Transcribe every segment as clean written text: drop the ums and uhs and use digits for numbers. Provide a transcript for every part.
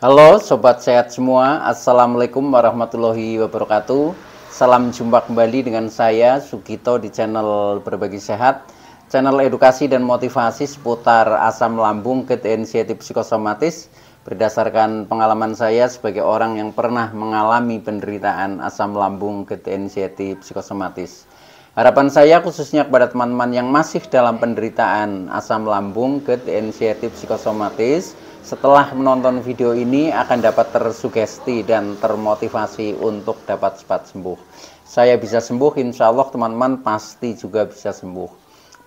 Halo Sobat Sehat semua, Assalamualaikum warahmatullahi wabarakatuh. Salam jumpa kembali dengan saya Sugito di channel Berbagi Sehat, channel edukasi dan motivasi seputar asam lambung, GERD, anxiety, psikosomatis. Berdasarkan pengalaman saya sebagai orang yang pernah mengalami penderitaan asam lambung, GERD, anxiety, psikosomatis. Harapan saya khususnya kepada teman-teman yang masih dalam penderitaan asam lambung, GERD, anxiety, psikosomatis, setelah menonton video ini akan dapat tersugesti dan termotivasi untuk dapat cepat sembuh. Saya bisa sembuh, insya Allah teman-teman pasti juga bisa sembuh.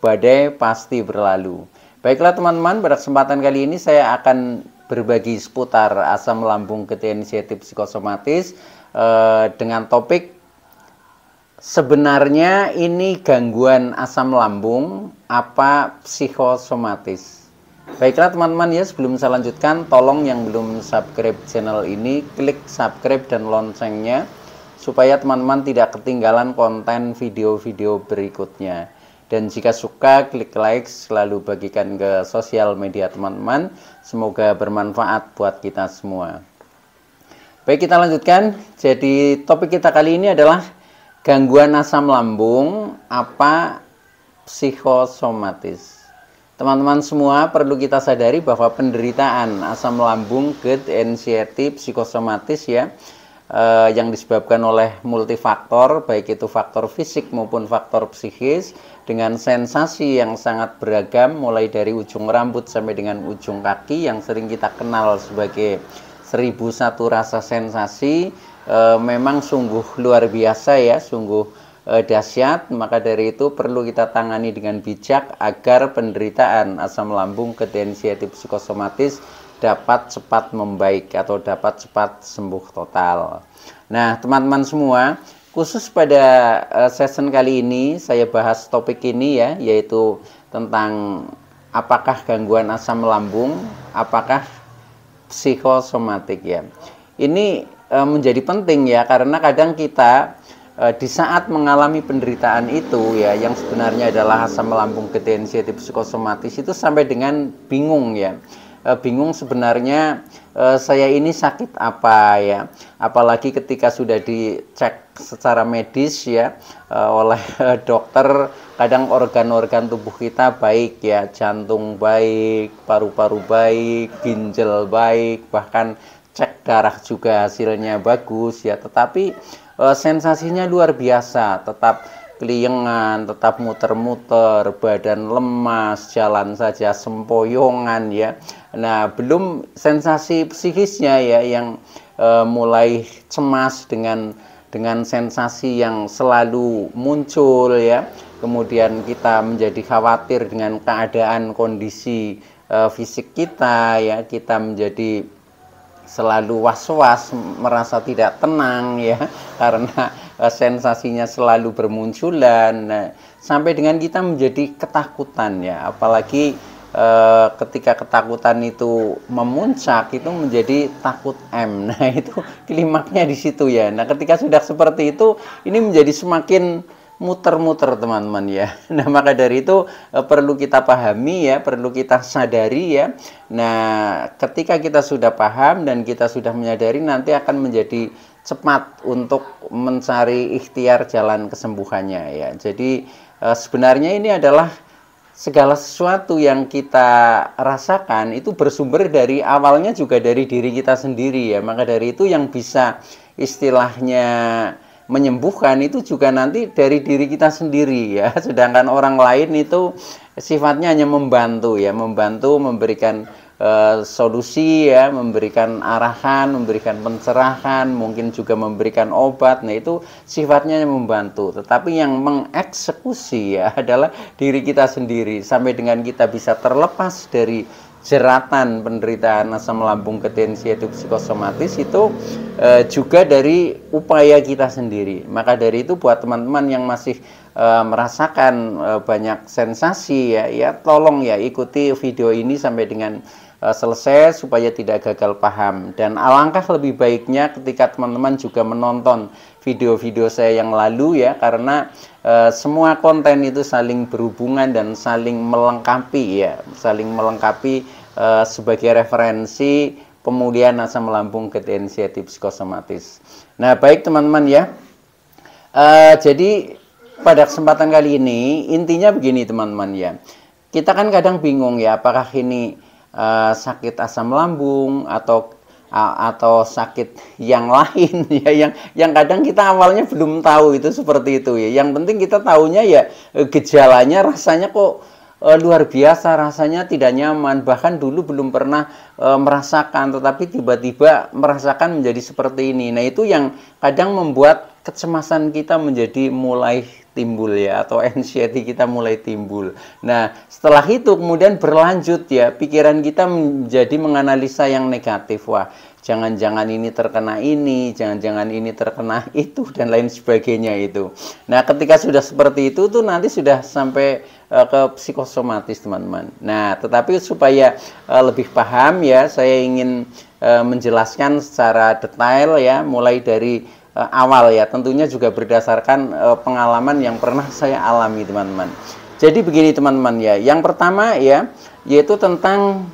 Badai pasti berlalu. Baiklah teman-teman, pada kesempatan kali ini saya akan berbagi seputar asam lambung, GERD, anxiety, psikosomatis dengan topik sebenarnya ini gangguan asam lambung apa psikosomatis. Baiklah teman-teman ya, sebelum saya lanjutkan, tolong yang belum subscribe channel ini, klik subscribe dan loncengnya, supaya teman-teman tidak ketinggalan konten video-video berikutnya. Dan jika suka, klik like, selalu bagikan ke sosial media teman-teman, semoga bermanfaat buat kita semua. Baik, kita lanjutkan. Jadi topik kita kali ini adalah gangguan asam lambung apa psikosomatis. Teman-teman semua perlu kita sadari bahwa penderitaan asam lambung, GERD, anxiety, psikosomatis ya, yang disebabkan oleh multifaktor, baik itu faktor fisik maupun faktor psikis, dengan sensasi yang sangat beragam, mulai dari ujung rambut sampai dengan ujung kaki yang sering kita kenal sebagai 1001 rasa sensasi, memang sungguh luar biasa ya, sungguh dahsyat. Maka dari itu perlu kita tangani dengan bijak agar penderitaan asam lambung, GERD, anxiety, psikosomatis dapat cepat membaik atau dapat cepat sembuh total. Nah teman-teman semua, khusus pada session kali ini saya bahas topik ini ya, yaitu tentang apakah gangguan asam lambung, apakah psikosomatik ya. Ini menjadi penting ya, karena kadang kita di saat mengalami penderitaan itu ya, yang sebenarnya adalah asam lambung, GERD, anxiety, psikosomatis, itu sampai dengan bingung ya, bingung sebenarnya saya ini sakit apa ya, apalagi ketika sudah dicek secara medis ya oleh dokter, kadang organ-organ tubuh kita baik ya, jantung baik, paru-paru baik, ginjal baik, bahkan cek darah juga hasilnya bagus ya, tetapi sensasinya luar biasa, tetap keliengan, tetap muter-muter, badan lemas, jalan saja sempoyongan ya. Nah, belum sensasi psikisnya ya, yang mulai cemas dengan sensasi yang selalu muncul ya. Kemudian kita menjadi khawatir dengan keadaan kondisi fisik kita ya, kita menjadi selalu was-was, merasa tidak tenang ya, karena sensasinya selalu bermunculan. Nah, sampai dengan kita menjadi ketakutan ya, apalagi ketika ketakutan itu memuncak, itu menjadi takut M. Nah itu klimaknya di situ ya. Nah ketika sudah seperti itu, ini menjadi semakin muter-muter teman-teman ya. Nah maka dari itu perlu kita pahami ya, perlu kita sadari ya. Nah ketika kita sudah paham dan kita sudah menyadari, nanti akan menjadi cepat untuk mencari ikhtiar jalan kesembuhannya ya. Jadi sebenarnya ini adalah segala sesuatu yang kita rasakan itu bersumber dari awalnya juga dari diri kita sendiri ya. Maka dari itu yang bisa istilahnya menyembuhkan itu juga nanti dari diri kita sendiri ya, sedangkan orang lain itu sifatnya hanya membantu ya, membantu memberikan solusi ya, memberikan arahan, memberikan pencerahan, mungkin juga memberikan obat. Nah itu sifatnya membantu, tetapi yang mengeksekusi ya adalah diri kita sendiri, sampai dengan kita bisa terlepas dari jeratan penderitaan asam lambung, GERD, anxiety, psikosomatis itu juga dari upaya kita sendiri. Maka dari itu buat teman-teman yang masih merasakan banyak sensasi ya, tolong ya ikuti video ini sampai dengan selesai supaya tidak gagal paham. Dan alangkah lebih baiknya ketika teman-teman juga menonton video-video saya yang lalu ya, karena semua konten itu saling berhubungan dan saling melengkapi ya, saling melengkapi sebagai referensi pemulihan asam lambung ketensiatif psikosomatis. Nah, baik teman-teman ya. Jadi pada kesempatan kali ini intinya begini teman-teman ya. Kita kan kadang bingung ya, apakah ini sakit asam lambung atau sakit yang lain ya, yang kadang kita awalnya belum tahu itu seperti itu ya. Yang penting kita tahunya ya gejalanya rasanya kok luar biasa, rasanya tidak nyaman, bahkan dulu belum pernah merasakan, tetapi tiba-tiba merasakan menjadi seperti ini. Nah, itu yang kadang membuat kecemasan kita menjadi mulai timbul ya, atau anxiety kita mulai timbul. Nah, setelah itu kemudian berlanjut ya, pikiran kita menjadi menganalisa yang negatif. Wah, jangan-jangan ini terkena ini, jangan-jangan ini terkena itu, dan lain sebagainya itu. Nah, ketika sudah seperti itu tuh nanti sudah sampai ke psikosomatis teman-teman. Nah, tetapi supaya lebih paham ya, saya ingin menjelaskan secara detail ya, mulai dari awal ya, tentunya juga berdasarkan pengalaman yang pernah saya alami teman-teman. Jadi begini teman-teman ya, yang pertama ya, yaitu tentang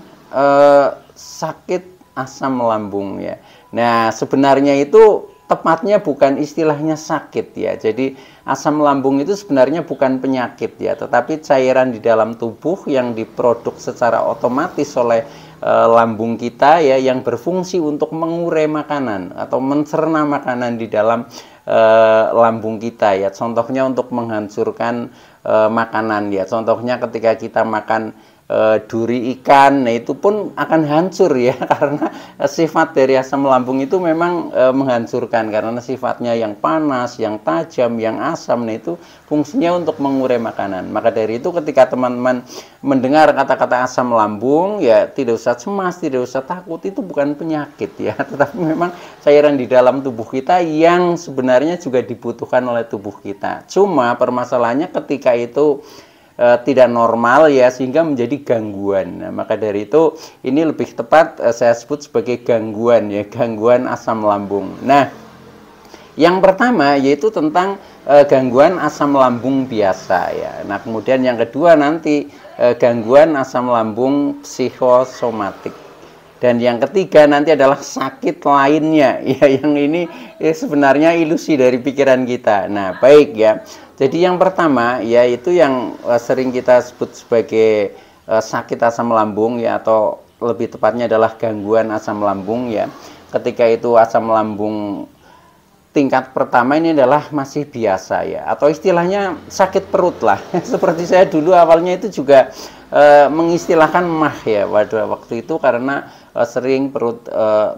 sakit asam lambung ya. Nah, sebenarnya itu tepatnya bukan istilahnya sakit ya. Jadi asam lambung itu sebenarnya bukan penyakit ya, tetapi cairan di dalam tubuh yang diproduk secara otomatis oleh lambung kita ya, yang berfungsi untuk mengurai makanan atau mencerna makanan di dalam lambung kita ya. Contohnya untuk menghancurkan makanan ya. Contohnya ketika kita makan duri ikan, nah itu pun akan hancur ya, karena sifat dari asam lambung itu memang menghancurkan, karena sifatnya yang panas, yang tajam, yang asam. Nah itu fungsinya untuk mengurai makanan. Maka dari itu ketika teman-teman mendengar kata-kata asam lambung ya, tidak usah cemas, tidak usah takut, itu bukan penyakit ya, tetapi memang cairan di dalam tubuh kita yang sebenarnya juga dibutuhkan oleh tubuh kita. Cuma permasalahannya ketika itu tidak normal ya, sehingga menjadi gangguan. Nah, maka dari itu ini lebih tepat saya sebut sebagai gangguan ya, gangguan asam lambung. Nah, yang pertama yaitu tentang gangguan asam lambung biasa ya. Nah, kemudian yang kedua nanti gangguan asam lambung psikosomatik. Dan yang ketiga nanti adalah sakit lainnya ya, yang ini sebenarnya ilusi dari pikiran kita. Nah, baik ya. Jadi yang pertama yaitu yang sering kita sebut sebagai sakit asam lambung ya, atau lebih tepatnya adalah gangguan asam lambung ya. Ketika itu asam lambung tingkat pertama ini adalah masih biasa ya, atau istilahnya sakit perut lah. Seperti saya dulu awalnya itu juga mengistilahkan mah ya pada waktu itu, karena sering perut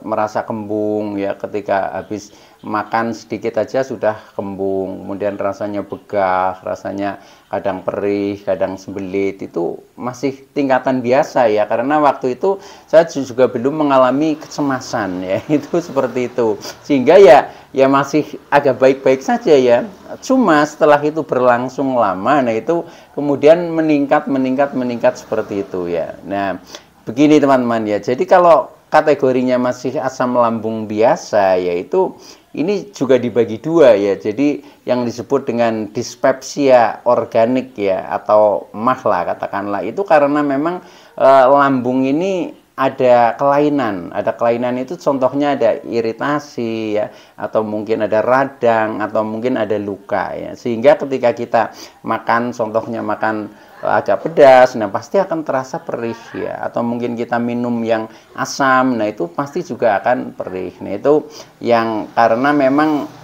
merasa kembung ya, ketika habis makan sedikit aja sudah kembung, kemudian rasanya begah, rasanya kadang perih, kadang sembelit. Itu masih tingkatan biasa ya, karena waktu itu saya juga belum mengalami kecemasan ya, itu seperti itu, sehingga ya masih agak baik-baik saja ya. Cuma setelah itu berlangsung lama, nah itu kemudian meningkat seperti itu ya. Nah, begini teman-teman ya, jadi kalau kategorinya masih asam lambung biasa, yaitu ini juga dibagi dua ya. Jadi yang disebut dengan dispepsia organik ya, atau MAH lah katakanlah, itu karena memang lambung ini ada kelainan itu contohnya ada iritasi ya, atau mungkin ada radang, atau mungkin ada luka ya, sehingga ketika kita makan, contohnya makan agak pedas, nah pasti akan terasa perih ya, atau mungkin kita minum yang asam, nah itu pasti juga akan perih. Nah itu yang karena memang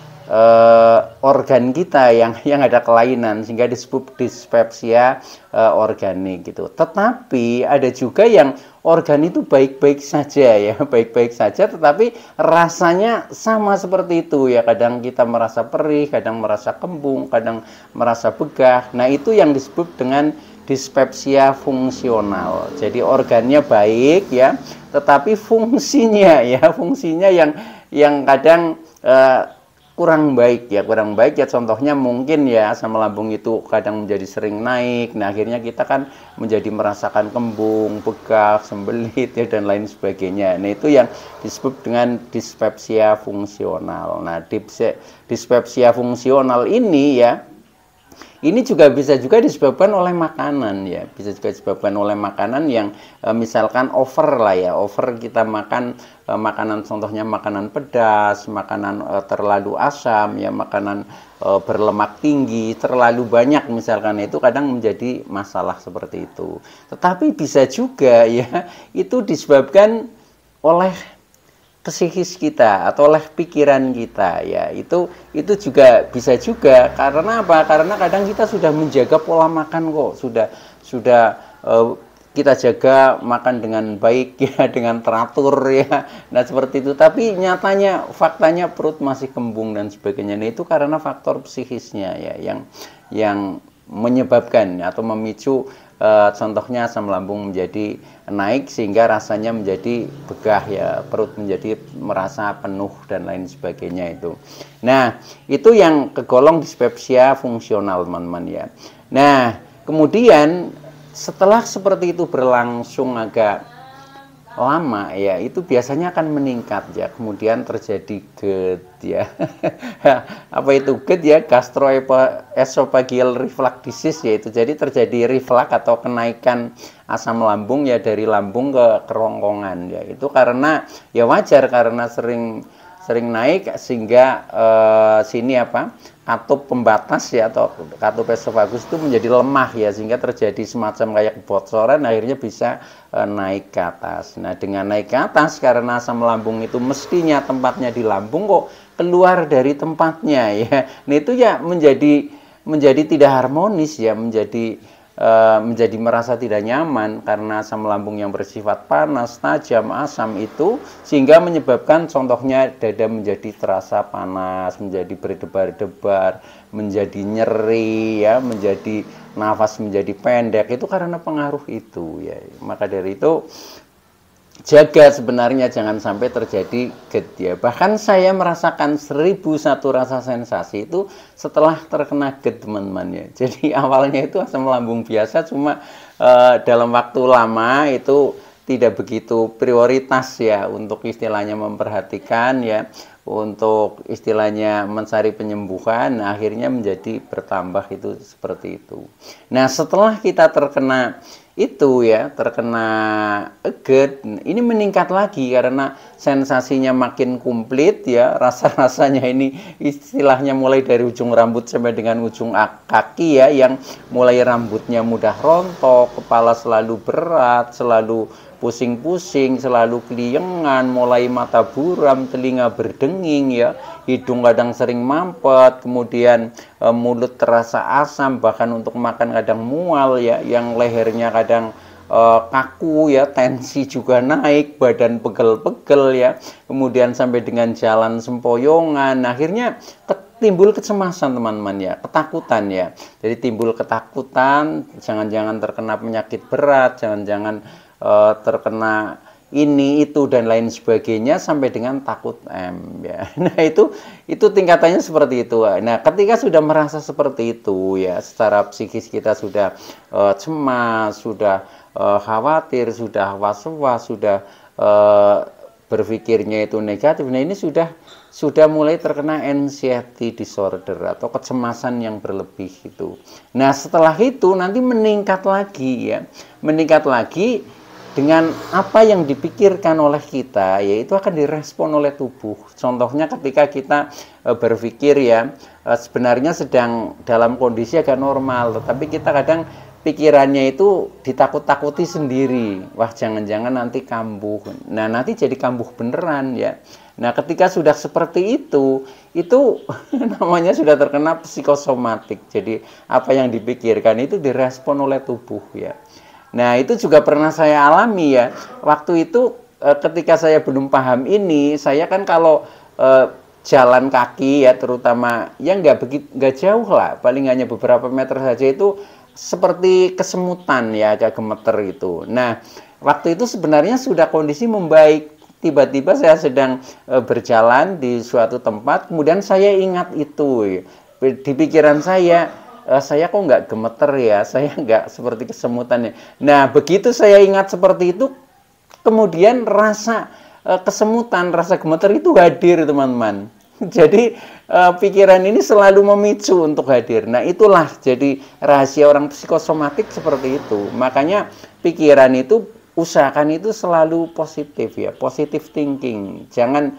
organ kita yang ada kelainan, sehingga disebut dispepsia organik gitu. Tetapi ada juga yang organ itu baik-baik saja ya, baik-baik saja, tetapi rasanya sama seperti itu ya. Kadang kita merasa perih, kadang merasa kembung, kadang merasa begah. Nah itu yang disebut dengan dispepsia fungsional. Jadi organnya baik ya, tetapi fungsinya yang kadang kurang baik ya. Contohnya mungkin ya asam lambung itu kadang menjadi sering naik. Nah, akhirnya kita kan menjadi merasakan kembung, begah, sembelit ya, dan lain sebagainya. Nah, itu yang disebut dengan dispepsia fungsional. Nah, dispepsia fungsional ini ya Ini juga bisa juga disebabkan oleh makanan ya, bisa juga disebabkan oleh makanan yang misalkan over lah ya, over kita makan makanan, contohnya makanan pedas, makanan terlalu asam ya, makanan berlemak tinggi, terlalu banyak misalkan, itu kadang menjadi masalah seperti itu. Tetapi bisa juga ya itu disebabkan oleh psikis kita atau oleh pikiran kita ya, itu juga bisa juga. Karena apa? Karena kadang kita sudah menjaga pola makan kok, sudah kita jaga makan dengan baik ya, dengan teratur ya, nah seperti itu, tapi nyatanya faktanya perut masih kembung dan sebagainya. Nah itu karena faktor psikisnya ya yang menyebabkan atau memicu contohnya asam lambung menjadi naik sehingga rasanya menjadi begah ya, perut menjadi merasa penuh dan lain sebagainya itu. Nah, itu yang kegolong dispepsia fungsional teman-teman ya. Nah, kemudian setelah seperti itu berlangsung agak lama ya, itu biasanya akan meningkat ya, kemudian terjadi GERD ya. Apa itu GERD ya? Gastroesophageal reflux disease, yaitu jadi terjadi reflux atau kenaikan asam lambung ya dari lambung ke kerongkongan ya. Itu karena ya wajar, karena sering naik sehingga sini apa, katup pembatas ya atau katup esofagus itu menjadi lemah ya, sehingga terjadi semacam kayak kebocoran, akhirnya bisa naik ke atas. Nah dengan naik ke atas karena asam lambung itu mestinya tempatnya di lambung kok keluar dari tempatnya ya, nah itu ya menjadi tidak harmonis ya, menjadi merasa tidak nyaman karena asam lambung yang bersifat panas, tajam, asam itu, sehingga menyebabkan contohnya dada menjadi terasa panas, menjadi berdebar-debar, menjadi nyeri ya, menjadi nafas menjadi pendek, itu karena pengaruh itu ya. Maka dari itu jaga sebenarnya jangan sampai terjadi GERD ya. Bahkan saya merasakan 1001 rasa sensasi itu setelah terkena GERD teman-teman ya. Jadi awalnya itu asam lambung biasa, cuma dalam waktu lama itu tidak begitu prioritas ya untuk istilahnya memperhatikan ya, untuk istilahnya mencari penyembuhan. Nah, akhirnya menjadi bertambah itu seperti itu. Nah setelah kita terkena itu ya, terkena GERD, ini meningkat lagi karena sensasinya makin komplit ya, rasa-rasanya ini istilahnya mulai dari ujung rambut sampai dengan ujung kaki ya, yang mulai rambutnya mudah rontok, kepala selalu berat, selalu pusing-pusing, selalu keliengan, mulai mata buram, telinga berdenging ya, hidung kadang sering mampet, kemudian mulut terasa asam, bahkan untuk makan kadang mual ya, yang lehernya kadang kaku ya, tensi juga naik, badan pegel-pegel ya, kemudian sampai dengan jalan sempoyongan. Akhirnya timbul kecemasan teman-teman ya, ketakutan ya. Jadi timbul ketakutan, jangan-jangan terkena penyakit berat, jangan-jangan terkena ini itu dan lain sebagainya, sampai dengan takut M ya. Nah itu tingkatannya seperti itu. Nah ketika sudah merasa seperti itu ya, secara psikis kita sudah cemas, sudah khawatir, sudah was-was, sudah berpikirnya itu negatif. Nah ini sudah mulai terkena anxiety disorder atau kecemasan yang berlebih itu. Nah setelah itu nanti meningkat lagi ya, meningkat lagi dengan apa yang dipikirkan oleh kita, yaitu akan direspon oleh tubuh. Contohnya ketika kita berpikir ya, sebenarnya sedang dalam kondisi agak normal, tetapi kita kadang pikirannya itu ditakut-takuti sendiri. Wah jangan-jangan nanti kambuh. Nah nanti jadi kambuh beneran ya. Nah ketika sudah seperti itu namanya sudah terkena psikosomatik. Jadi apa yang dipikirkan itu direspon oleh tubuh ya. Nah itu juga pernah saya alami ya. Waktu itu ketika saya belum paham ini, saya kan kalau jalan kaki ya, terutama ya nggak jauh lah, paling hanya beberapa meter saja, itu seperti kesemutan ya, agak gemeter gitu. Nah waktu itu sebenarnya sudah kondisi membaik. Tiba-tiba saya sedang berjalan di suatu tempat, kemudian saya ingat itu di pikiran saya kok nggak gemeter ya, saya nggak seperti kesemutan ya. Nah begitu saya ingat seperti itu, kemudian rasa kesemutan, rasa gemeter itu hadir teman-teman. Jadi pikiran ini selalu memicu untuk hadir. Nah, itulah jadi rahasia orang psikosomatik seperti itu. Makanya pikiran itu usahakan itu selalu positif ya, positive thinking. Jangan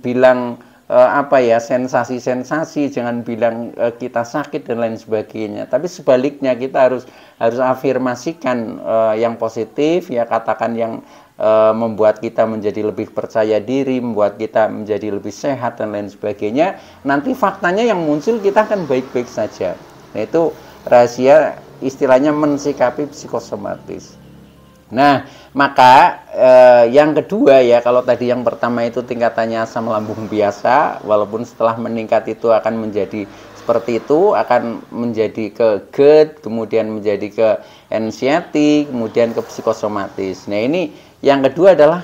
bilang apa ya, sensasi-sensasi, jangan bilang kita sakit dan lain sebagainya. Tapi sebaliknya kita harus afirmasikan yang positif ya, katakan yang membuat kita menjadi lebih percaya diri, membuat kita menjadi lebih sehat dan lain sebagainya. Nanti faktanya yang muncul kita akan baik-baik saja. Nah, itu rahasia istilahnya mensikapi psikosomatis. Nah, maka yang kedua ya, kalau tadi yang pertama itu tingkatannya asam lambung biasa, walaupun setelah meningkat itu akan menjadi seperti itu, akan menjadi ke GERD, kemudian menjadi ke anxiety, kemudian ke psikosomatis. Nah, ini yang kedua adalah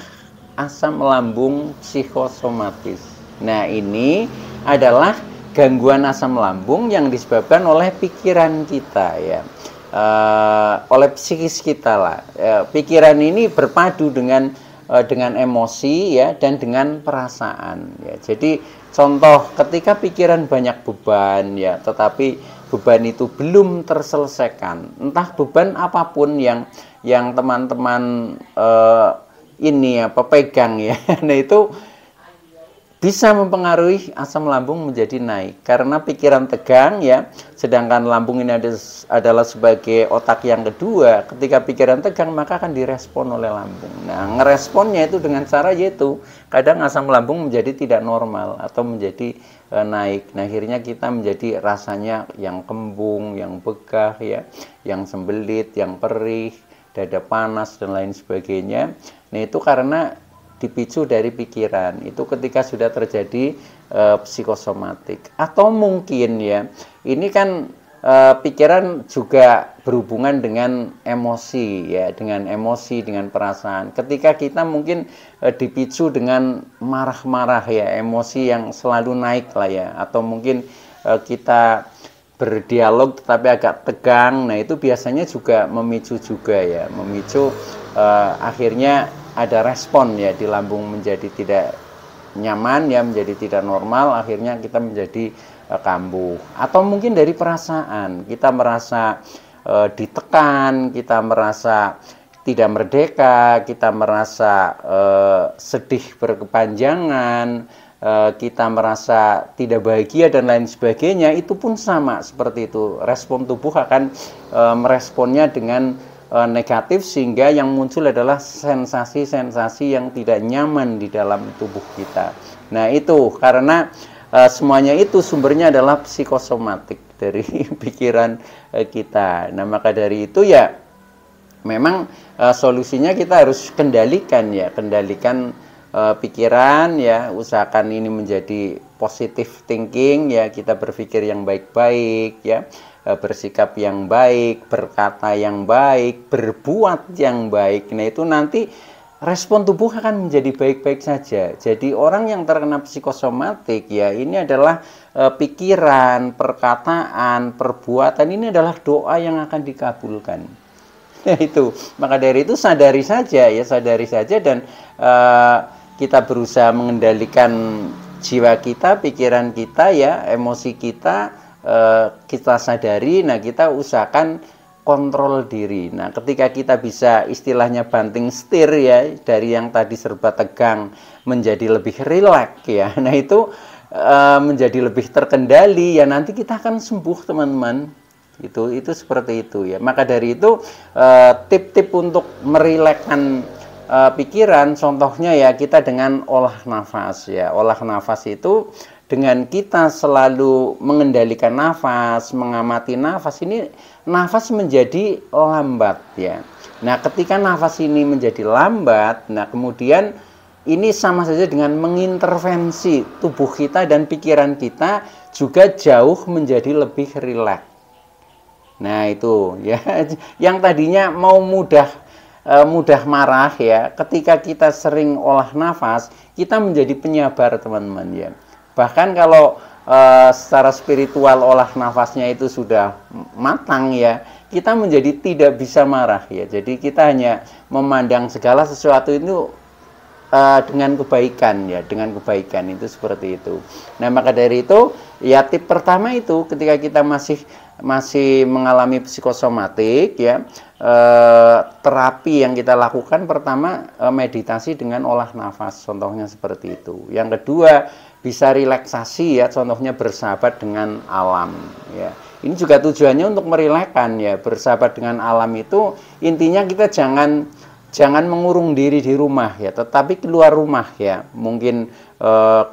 asam lambung psikosomatis. Nah, ini adalah gangguan asam lambung yang disebabkan oleh pikiran kita ya. Oleh psikis kita lah. Pikiran ini berpadu dengan emosi ya, dan dengan perasaan ya. Jadi contoh ketika pikiran banyak beban ya, tetapi beban itu belum terselesaikan, entah beban apapun yang teman-teman ini ya pegang ya. Nah, itu bisa mempengaruhi asam lambung menjadi naik karena pikiran tegang ya, sedangkan lambung ini adalah sebagai otak yang kedua. Ketika pikiran tegang maka akan direspon oleh lambung. Nah, ngeresponnya itu dengan cara yaitu kadang asam lambung menjadi tidak normal atau menjadi naik. Nah, akhirnya kita menjadi rasanya yang kembung, yang begah ya, yang sembelit, yang perih, dada panas dan lain sebagainya. Nah, itu karena dipicu dari pikiran. Itu ketika sudah terjadi psikosomatik. Atau mungkin ya, ini kan pikiran juga berhubungan dengan emosi ya, dengan emosi, dengan perasaan. Ketika kita mungkin dipicu dengan marah-marah ya, emosi yang selalu naik lah ya, atau mungkin kita berdialog tetapi agak tegang. Nah, itu biasanya juga memicu juga ya, memicu akhirnya ada respon ya di lambung menjadi tidak nyaman ya, menjadi tidak normal, akhirnya kita menjadi kambuh. Atau mungkin dari perasaan, kita merasa ditekan, kita merasa tidak merdeka, kita merasa sedih berkepanjangan, kita merasa tidak bahagia dan lain sebagainya. Itu pun sama seperti itu, respon tubuh akan meresponnya dengan negatif, sehingga yang muncul adalah sensasi-sensasi yang tidak nyaman di dalam tubuh kita. Nah, itu karena semuanya itu sumbernya adalah psikosomatik dari pikiran kita. Nah, maka dari itu ya memang solusinya kita harus kendalikan ya, kendalikan pikiran ya, usahakan ini menjadi positive thinking ya, kita berpikir yang baik-baik ya, bersikap yang baik, berkata yang baik, berbuat yang baik. Nah, itu nanti respon tubuh akan menjadi baik-baik saja. Jadi orang yang terkena psikosomatik ya, ini adalah pikiran, perkataan, perbuatan, ini adalah doa yang akan dikabulkan. Nah, itu. Maka dari itu sadari saja ya, sadari saja, dan kita berusaha mengendalikan jiwa kita, pikiran kita ya, emosi kita. Kita sadari, nah kita usahakan kontrol diri. Nah, ketika kita bisa istilahnya banting setir ya, dari yang tadi serba tegang menjadi lebih rileks ya, nah itu menjadi lebih terkendali ya, nanti kita akan sembuh teman-teman. Itu seperti itu ya. Maka dari itu tip-tip untuk merilekskan pikiran, contohnya ya kita dengan olah nafas ya. Olah nafas itu dengan kita selalu mengendalikan nafas, mengamati nafas, ini nafas menjadi lambat ya. Nah, ketika nafas ini menjadi lambat, nah kemudian ini sama saja dengan mengintervensi tubuh kita dan pikiran kita juga jauh menjadi lebih rileks. Nah, itu ya, yang tadinya mau mudah marah ya, ketika kita sering olah nafas, kita menjadi penyabar teman-teman ya. Bahkan kalau secara spiritual olah nafasnya itu sudah matang ya, kita menjadi tidak bisa marah ya. Jadi kita hanya memandang segala sesuatu itu dengan kebaikan ya, dengan kebaikan itu seperti itu. Nah, maka dari itu ya tip pertama itu ketika kita masih mengalami psikosomatik ya, terapi yang kita lakukan pertama meditasi dengan olah nafas, contohnya seperti itu. Yang kedua bisa relaksasi ya, contohnya bersahabat dengan alam ya. Ini juga tujuannya untuk merilekkan ya, bersahabat dengan alam itu intinya kita jangan mengurung diri di rumah ya, tetapi keluar rumah ya, mungkin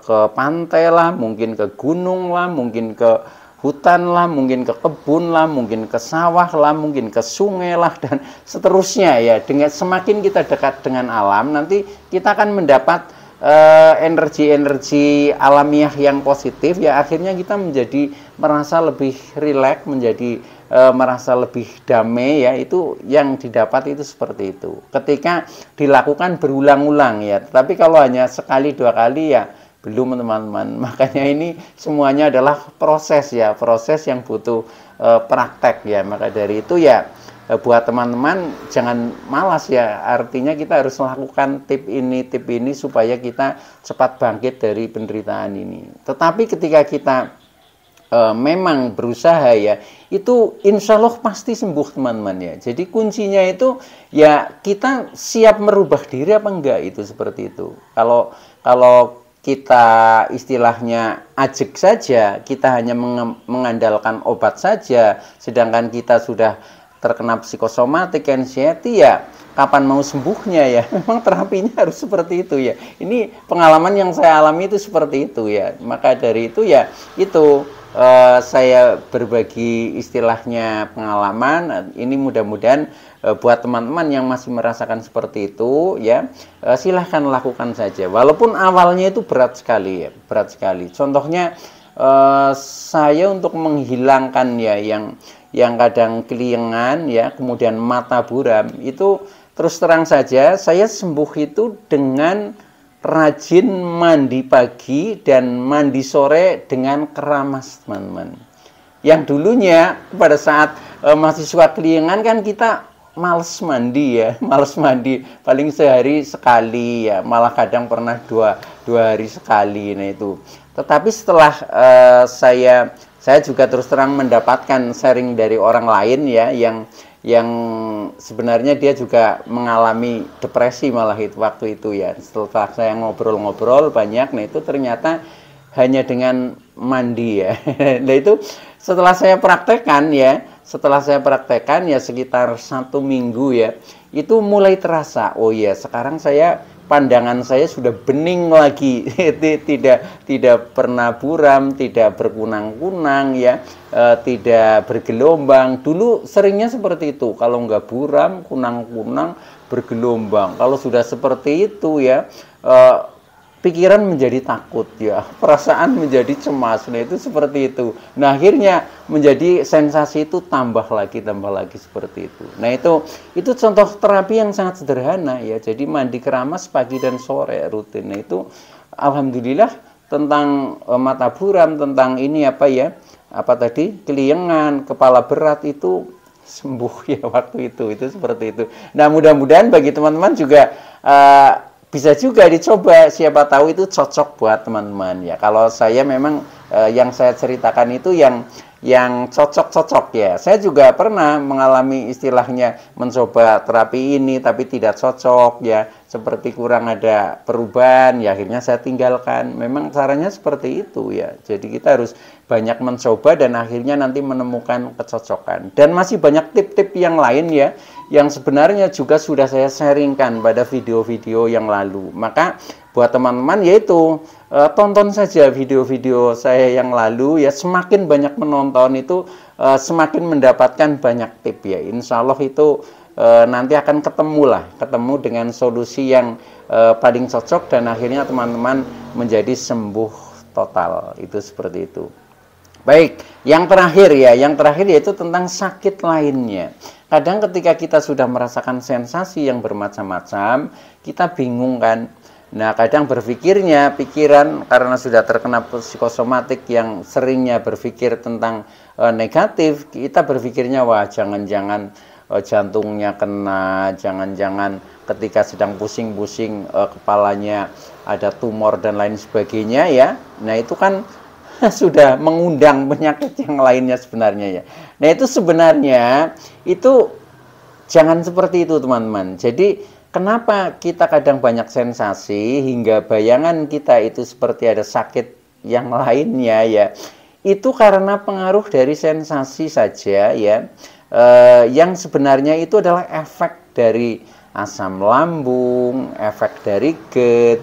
ke pantai lah, mungkin ke gunung lah, mungkin ke hutan lah, mungkin ke kebun lah, mungkin ke sawah lah, mungkin ke sungai lah, dan seterusnya ya. Dengan semakin kita dekat dengan alam, nanti kita akan mendapat energi-energi alamiah yang positif ya, akhirnya kita menjadi merasa lebih rileks, menjadi merasa lebih damai ya. Itu yang didapat itu seperti itu ketika dilakukan berulang-ulang ya. Tapi kalau hanya sekali dua kali ya belum, teman-teman. Makanya ini semuanya adalah proses ya, proses yang butuh praktek ya. Maka dari itu ya buat teman-teman jangan malas ya, artinya kita harus melakukan tip ini supaya kita cepat bangkit dari penderitaan ini. Tetapi ketika kita memang berusaha ya, itu insya Allah pasti sembuh, teman-teman ya. Jadi kuncinya itu ya kita siap merubah diri apa enggak, itu seperti itu. Kalau kita istilahnya ajek saja, kita hanya mengandalkan obat saja, sedangkan kita sudah terkena psikosomatik, anxiety ya, kapan mau sembuhnya ya. Memang terapinya harus seperti itu ya. Ini pengalaman yang saya alami itu seperti itu ya. Maka dari itu ya, itu saya berbagi istilahnya pengalaman. Ini mudah-mudahan buat teman-teman yang masih merasakan seperti itu ya, silahkan lakukan saja. Walaupun awalnya itu berat sekali ya, berat sekali. Contohnya saya untuk menghilangkan ya yang kadang keliengan ya, kemudian mata buram, itu terus terang saja saya sembuh itu dengan rajin mandi pagi dan mandi sore dengan keramas, teman-teman. Yang dulunya pada saat mahasiswa keliengan kan kita males mandi ya, males mandi, paling sehari sekali ya, malah kadang pernah dua hari sekali. Nah itu, tetapi setelah saya juga terus terang mendapatkan sharing dari orang lain ya, yang sebenarnya dia juga mengalami depresi malah itu waktu itu ya. Setelah saya ngobrol-ngobrol banyak, nah itu ternyata hanya dengan mandi ya. Nah itu setelah saya praktekkan ya, sekitar 1 minggu ya, itu mulai terasa, oh ya sekarang pandangan saya sudah bening lagi, tidak pernah buram, tidak berkunang-kunang ya, tidak bergelombang. Dulu seringnya seperti itu, kalau nggak buram, kunang-kunang, bergelombang. Kalau sudah seperti itu ya, pikiran menjadi takut ya, perasaan menjadi cemas. Nah itu seperti itu. Nah akhirnya menjadi sensasi itu tambah lagi seperti itu. Nah itu contoh terapi yang sangat sederhana ya. Jadi mandi keramas pagi dan sore rutin. Nah itu alhamdulillah tentang mata buram, tentang ini keliengan, kepala berat itu sembuh ya waktu itu seperti itu. Nah mudah-mudahan bagi teman-teman juga bisa juga dicoba, siapa tahu itu cocok buat teman-teman ya. Kalau saya memang yang saya ceritakan itu yang cocok-cocok ya. Saya juga pernah mengalami istilahnya mencoba terapi ini tapi tidak cocok ya, seperti kurang ada perubahan ya, akhirnya saya tinggalkan. Memang caranya seperti itu ya. Jadi kita harus banyak mencoba dan akhirnya nanti menemukan kecocokan. Dan masih banyak tip-tip yang lain ya, yang sebenarnya juga sudah saya sharingkan pada video-video yang lalu. Maka buat teman-teman yaitu tonton saja video-video saya yang lalu ya, semakin banyak menonton itu semakin mendapatkan banyak tip ya. Insya Allah itu nanti akan ketemu dengan solusi yang paling cocok dan akhirnya teman-teman menjadi sembuh total. Itu seperti itu. Baik, yang terakhir yaitu tentang sakit lainnya. Kadang ketika kita sudah merasakan sensasi yang bermacam-macam, kita bingung kan. Nah, kadang pikiran karena sudah terkena psikosomatik yang seringnya berpikir tentang negatif, kita berpikirnya wah jangan-jangan jantungnya kena, jangan-jangan ketika sedang pusing-pusing kepalanya ada tumor dan lain sebagainya ya. Nah, itu kan sudah mengundang penyakit yang lainnya sebenarnya ya. Nah, itu sebenarnya itu jangan seperti itu, teman-teman. Jadi kenapa kita kadang banyak sensasi hingga bayangan kita itu seperti ada sakit yang lainnya ya? Itu karena pengaruh dari sensasi saja ya. Yang sebenarnya itu adalah efek dari asam lambung, efek dari GERD,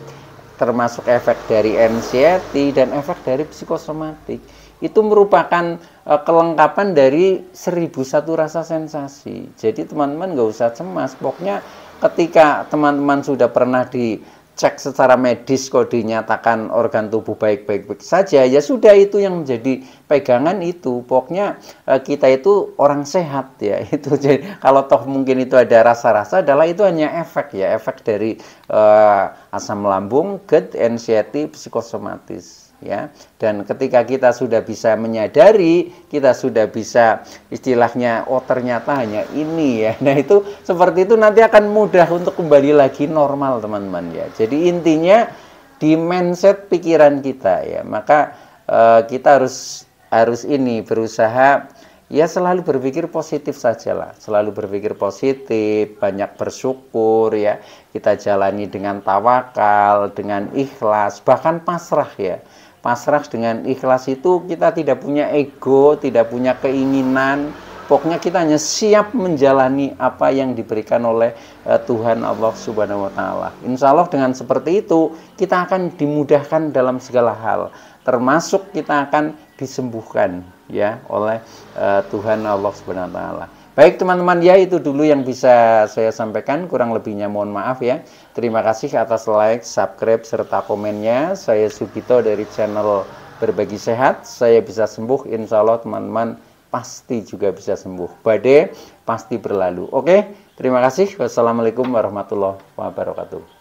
termasuk efek dari anxiety dan efek dari psikosomatik. Itu merupakan kelengkapan dari 1001 rasa sensasi. Jadi teman-teman nggak usah cemas. Pokoknya ketika teman-teman sudah pernah dicek secara medis kok dinyatakan organ tubuh baik-baik saja, ya sudah, itu yang menjadi pegangan itu. Pokoknya kita itu orang sehat ya. Itu jadi kalau toh mungkin itu ada rasa-rasa, adalah itu hanya efek ya, efek dari asam lambung, GERD, anxiety, psikosomatis ya. Dan ketika kita sudah bisa menyadari, kita sudah bisa istilahnya, oh ternyata hanya ini ya. Nah, itu seperti itu nanti akan mudah untuk kembali lagi normal, teman-teman ya. Jadi intinya di mindset pikiran kita ya. Maka kita harus ini berusaha ya selalu berpikir positif sajalah, selalu berpikir positif, banyak bersyukur ya. Kita jalani dengan tawakal, dengan ikhlas, bahkan pasrah ya. Pasrah dengan ikhlas itu kita tidak punya ego, tidak punya keinginan. Pokoknya kita hanya siap menjalani apa yang diberikan oleh Tuhan Allah Subhanahu wa Ta'ala. Insya Allah dengan seperti itu kita akan dimudahkan dalam segala hal, termasuk kita akan disembuhkan ya oleh Tuhan Allah Subhanahu wa Ta'ala. Baik teman-teman ya, itu dulu yang bisa saya sampaikan, kurang lebihnya mohon maaf ya. Terima kasih atas like, subscribe, serta komennya. Saya Sugito dari channel Berbagi Sehat. Saya bisa sembuh, insya Allah teman-teman pasti juga bisa sembuh. Badai pasti berlalu. Oke, terima kasih. Wassalamualaikum warahmatullahi wabarakatuh.